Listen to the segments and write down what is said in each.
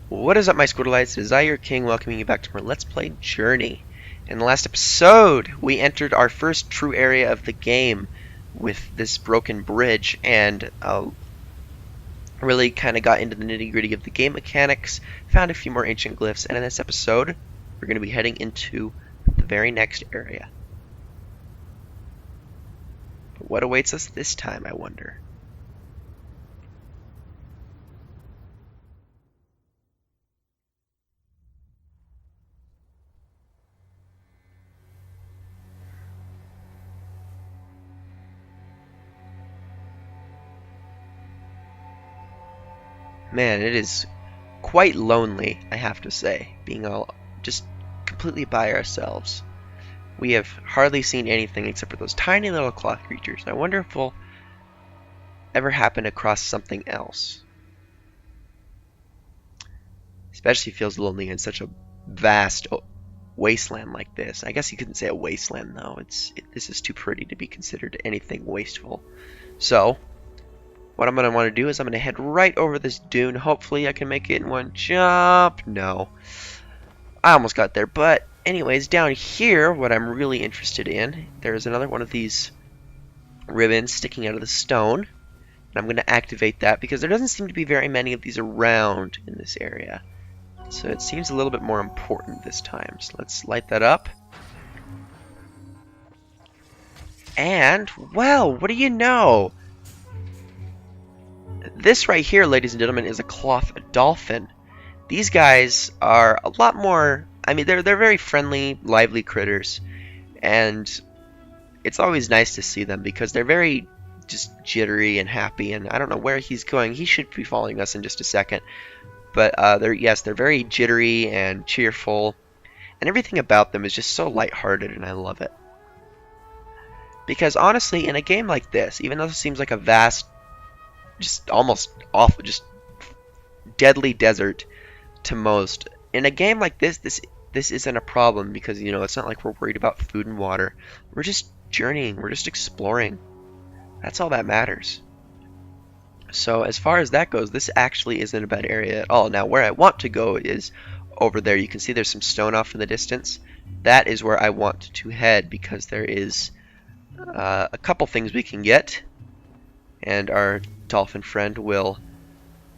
What is up, my Squirtleites? It is I, your king, welcoming you back to more Let's Play Journey. In the last episode, we entered our first true area of the game with this broken bridge, and really kind of got into the nitty-gritty of the game mechanics, found a few more ancient glyphs, and in this episode, we're going to be heading into the very next area. But what awaits us this time, I wonder? Man, it is quite lonely, I have to say, being all just completely by ourselves. We have hardly seen anything except for those tiny little cloth creatures. I wonder if we'll ever happen across something else. Especially feels lonely in such a vast wasteland like this. I guess you couldn't say a wasteland though. This is too pretty to be considered anything wasteful. So what I'm going to want to do is I'm going to head right over this dune. Hopefully I can make it in one jump. No. I almost got there. But anyways, down here, what I'm really interested in, there's another one of these ribbons sticking out of the stone. And I'm going to activate that because there doesn't seem to be very many of these around in this area. So it seems a little bit more important this time. So let's light that up. And, well, what do you know? This right here, ladies and gentlemen, is a cloth dolphin. These guys are a lot more, I mean, they're very friendly, lively critters. And it's always nice to see them because they're very just jittery and happy. And I don't know where he's going. He should be following us in just a second. But they're very jittery and cheerful. And everything about them is just so lighthearted, and I love it. Because honestly, in a game like this, even though it seems like a vast, just almost awful, just deadly desert to most, in a game like this isn't a problem because, you know, it's not like we're worried about food and water. We're just journeying, we're just exploring. That's all that matters. So as far as that goes, this actually isn't a bad area at all. Now where I want to go is over there. You can see there's some stone off in the distance. That is where I want to head because there is a couple things we can get, and our dolphin friend will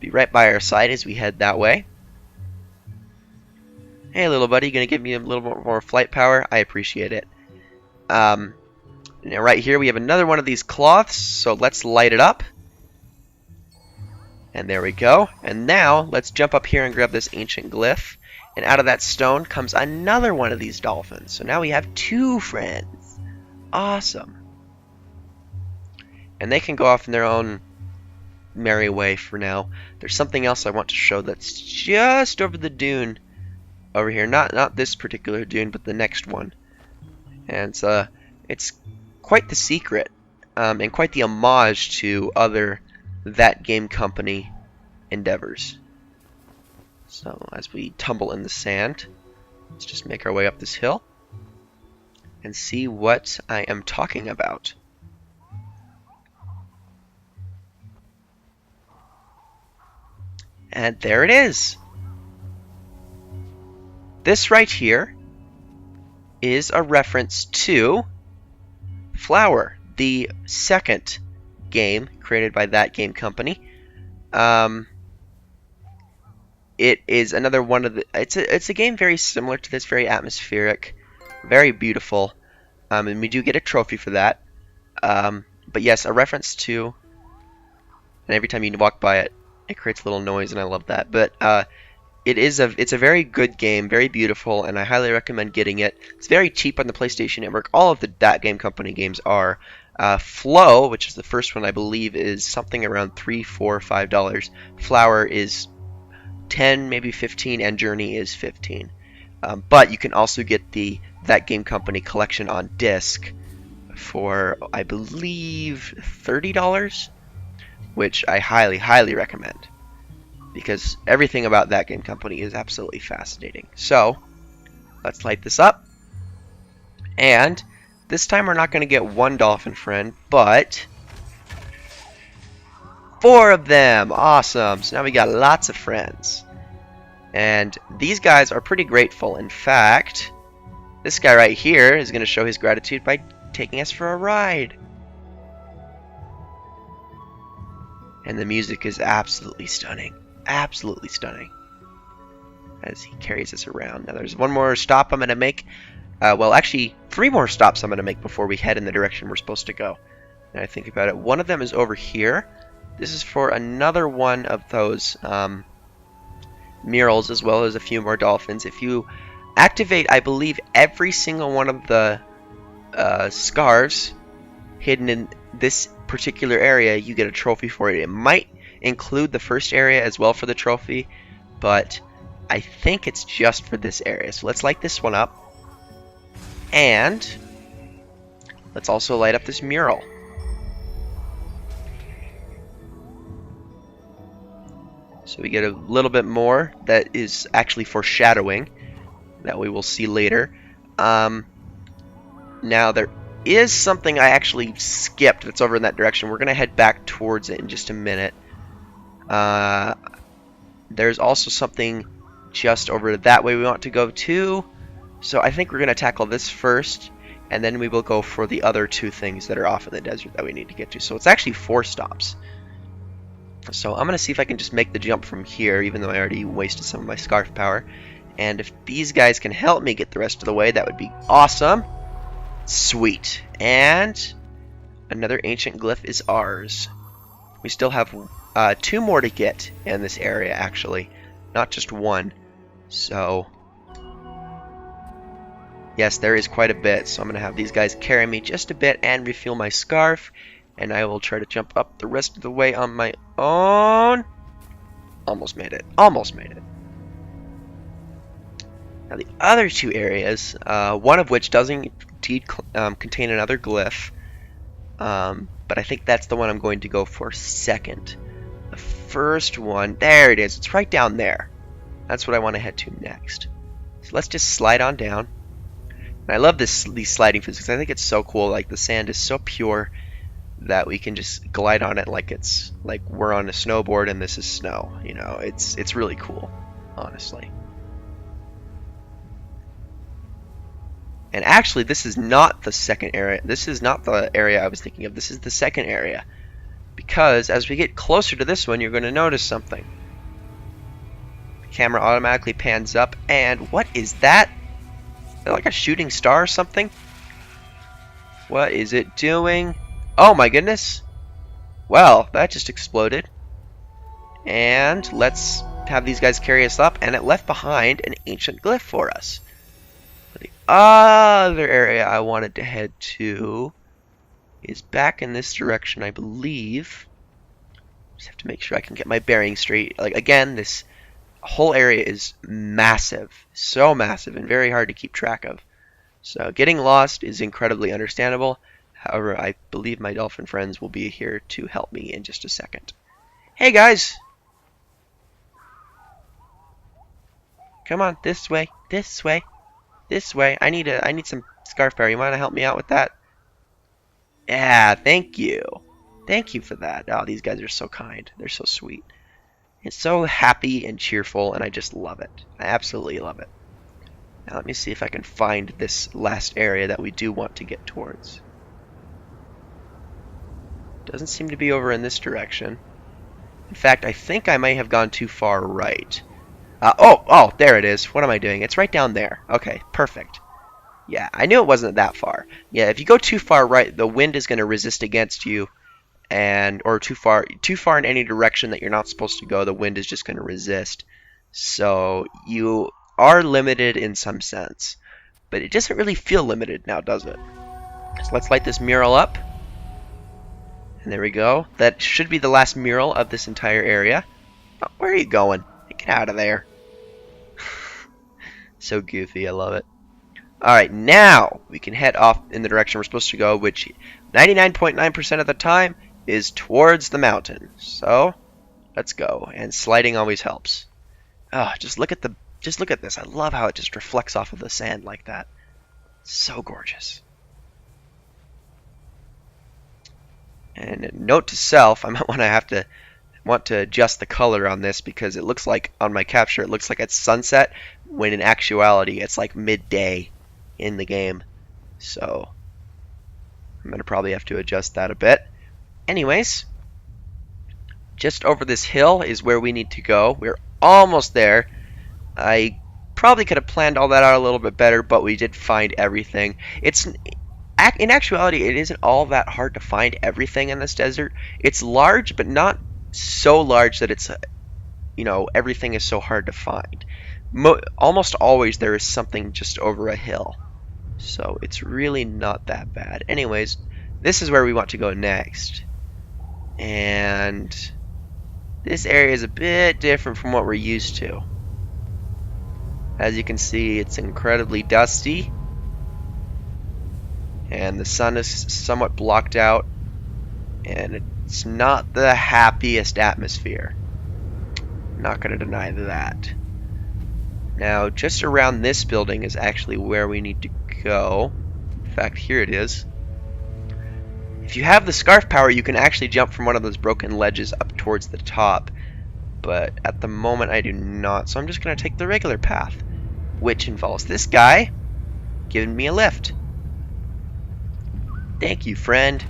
be right by our side as we head that way. Hey little buddy, you gonna give me a little more flight power? I appreciate it. Now right here we have another one of these cloths, so let's light it up. And there we go. And now let's jump up here and grab this ancient glyph, and out of that stone comes another one of these dolphins. So now we have two friends. Awesome. And they can go off in their own merry way for now. There's something else I want to show that's just over the dune over here. Not this particular dune, but the next one. And it's quite the secret, and quite the homage to other That Game Company endeavors. So as we tumble in the sand, let's just make our way up this hill and see what I am talking about. And there it is. This right here is a reference to Flower, the second game created by That Game Company. It is another one of the. It's a game very similar to this, very atmospheric, very beautiful, and we do get a trophy for that. But yes, a reference to, and every time you walk by it, it creates a little noise, and I love that. But it's a very good game, very beautiful, and I highly recommend getting it. It's very cheap on the PlayStation Network. All of the That Game Company games are. Flow, which is the first one, I believe, is something around $3, $4, $5. Flower is 10, maybe 15, and Journey is 15. But you can also get the That Game Company collection on disc for, I believe, $30, which I highly, highly recommend because everything about That Game Company is absolutely fascinating. So let's light this up, and this time we're not going to get one dolphin friend, but 4 of them. Awesome. So now we got lots of friends. And these guys are pretty grateful. In fact, this guy right here is going to show his gratitude by taking us for a ride. And the music is absolutely stunning. Absolutely stunning. As he carries us around. Now there's one more stop I'm going to make. Well, actually, 3 more stops I'm going to make before we head in the direction we're supposed to go. Now I think about it. One of them is over here. This is for another one of those murals, as well as a few more dolphins. If you activate, I believe, every single one of the scarves hidden in this particular area, you get a trophy for it. It might include the first area as well for the trophy, but I think it's just for this area. So let's light this one up. And let's also light up this mural. So we get a little bit more that is actually foreshadowing that we will see later. Now there is something I actually skipped that's over in that direction. We're going to head back towards it in just a minute. There's also something just over that way we want to go to. So I think we're going to tackle this first, and then we will go for the other 2 things that are off in the desert that we need to get to. So it's actually 4 stops. So I'm going to see if I can just make the jump from here, even though I already wasted some of my scarf power. And if these guys can help me get the rest of the way, that would be awesome. Sweet. And another ancient glyph is ours. We still have 2 more to get in this area, actually. Not just 1. So yes, there is quite a bit. So I'm going to have these guys carry me just a bit and refuel my scarf. And I will try to jump up the rest of the way on my own. Almost made it. Almost made it. Now the other 2 areas, one of which does indeed contain another glyph. But I think that's the one I'm going to go for second. The first one, there it is. It's right down there. That's what I want to head to next. So let's just slide on down. And I love these sliding physics. I think it's so cool. Like, the sand is so pure that we can just glide on it like it's like we're on a snowboard and this is snow. You know, it's really cool, honestly. And actually, this is not the second area. This is not the area I was thinking of. This is the second area. Because as we get closer to this one, you're going to notice something. The camera automatically pans up, and what is that? Is that like a shooting star or something? What is it doing? Oh my goodness. Well, that just exploded. And let's have these guys carry us up, and it left behind an ancient glyph for us. The other area I wanted to head to is back in this direction, I believe. Just have to make sure I can get my bearings straight. Like, again, this whole area is massive. So massive and very hard to keep track of. So getting lost is incredibly understandable. However, I believe my dolphin friends will be here to help me in just a second. Hey guys! Come on, this way, this way, this way. I need some scarf power. You want to help me out with that? Yeah, thank you. Thank you for that. Oh, these guys are so kind. They're so sweet. It's so happy and cheerful, and I just love it. I absolutely love it. Now let me see if I can find this last area that we do want to get towards. Doesn't seem to be over in this direction. In fact, I think I might have gone too far right. Oh, there it is. What am I doing? It's right down there. Okay, perfect. Yeah, I knew it wasn't that far. Yeah, if you go too far right, the wind is going to resist against you, or too far in any direction that you're not supposed to go, the wind is just going to resist. So you are limited in some sense, but it doesn't really feel limited now, does it? So let's light this mural up. And there we go. That should be the last mural of this entire area. Oh, where are you going? Get out of there. So goofy, I love it. Alright, now we can head off in the direction we're supposed to go, which 99.9% of the time is towards the mountain. So, let's go. And sliding always helps. Oh, just look at this. I love how it just reflects off of the sand like that. So gorgeous. And note to self, I might want to have to want to adjust the color on this because it looks like on my capture it looks like it's sunset when in actuality it's like midday in the game. So I'm gonna probably have to adjust that a bit. Anyways, just over this hill is where we need to go. We're almost there. I probably could have planned all that out a little bit better, but we did find everything. In actuality, it isn't all that hard to find everything in this desert. It's large, but not so large that it's, everything is so hard to find. Almost always there is something just over a hill. So it's really not that bad. Anyways, this is where we want to go next. And this area is a bit different from what we're used to. As you can see, it's incredibly dusty. And the sun is somewhat blocked out. And it's not the happiest atmosphere. Not going to deny that. Now, just around this building is actually where we need to go. In fact, here it is. If you have the scarf power, you can actually jump from one of those broken ledges up towards the top. But at the moment, I do not. So I'm just going to take the regular path, which involves this guy giving me a lift. Thank you, friend.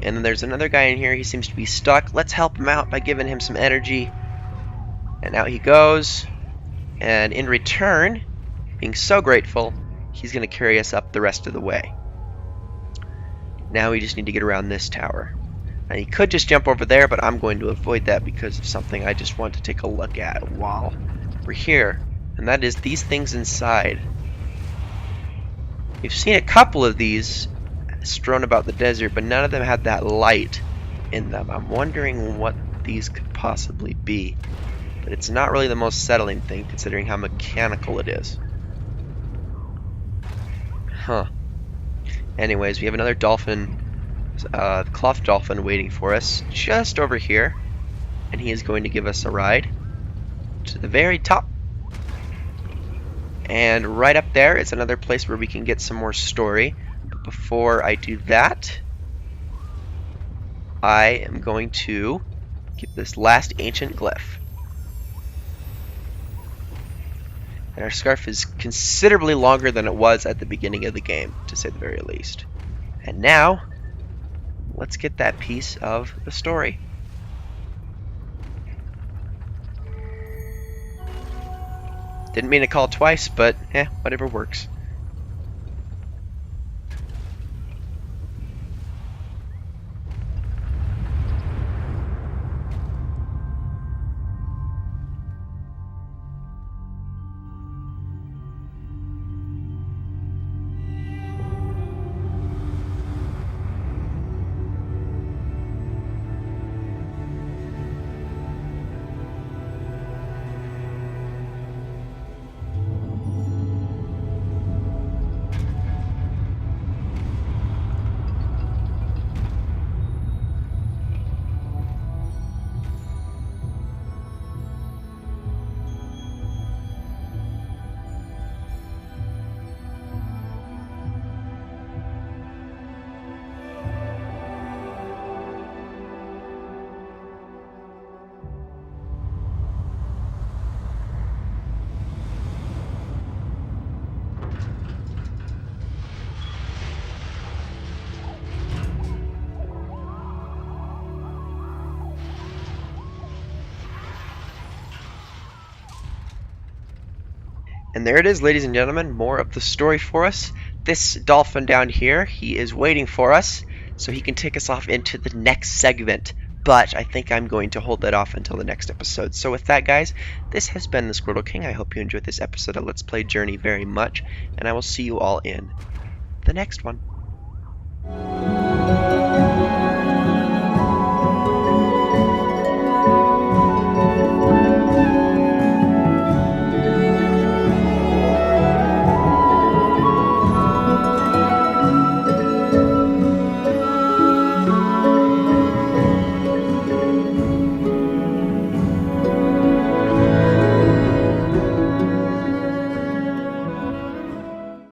And then there's another guy in here. He seems to be stuck. Let's help him out by giving him some energy. And out he goes. And in return, being so grateful, he's going to carry us up the rest of the way. Now we just need to get around this tower. And he could just jump over there, but I'm going to avoid that because of something I just want to take a look at while we're here. And that is these things inside. We've seen a couple of these strewn about the desert, but none of them had that light in them. I'm wondering what these could possibly be. But it's not really the most settling thing considering how mechanical it is. Huh. Anyways, we have another dolphin, the cloth dolphin waiting for us just over here. And he is going to give us a ride to the very top. And right up there is another place where we can get some more story. But before I do that, I am going to get this last ancient glyph. And our scarf is considerably longer than it was at the beginning of the game, to say the very least. And now, let's get that piece of the story. Didn't mean to call twice, but whatever works. And there it is, ladies and gentlemen, more of the story for us. This dolphin down here, he is waiting for us, so he can take us off into the next segment. But I think I'm going to hold that off until the next episode. So with that, guys, this has been the Squirtle King. I hope you enjoyed this episode of Let's Play Journey very much, and I will see you all in the next one.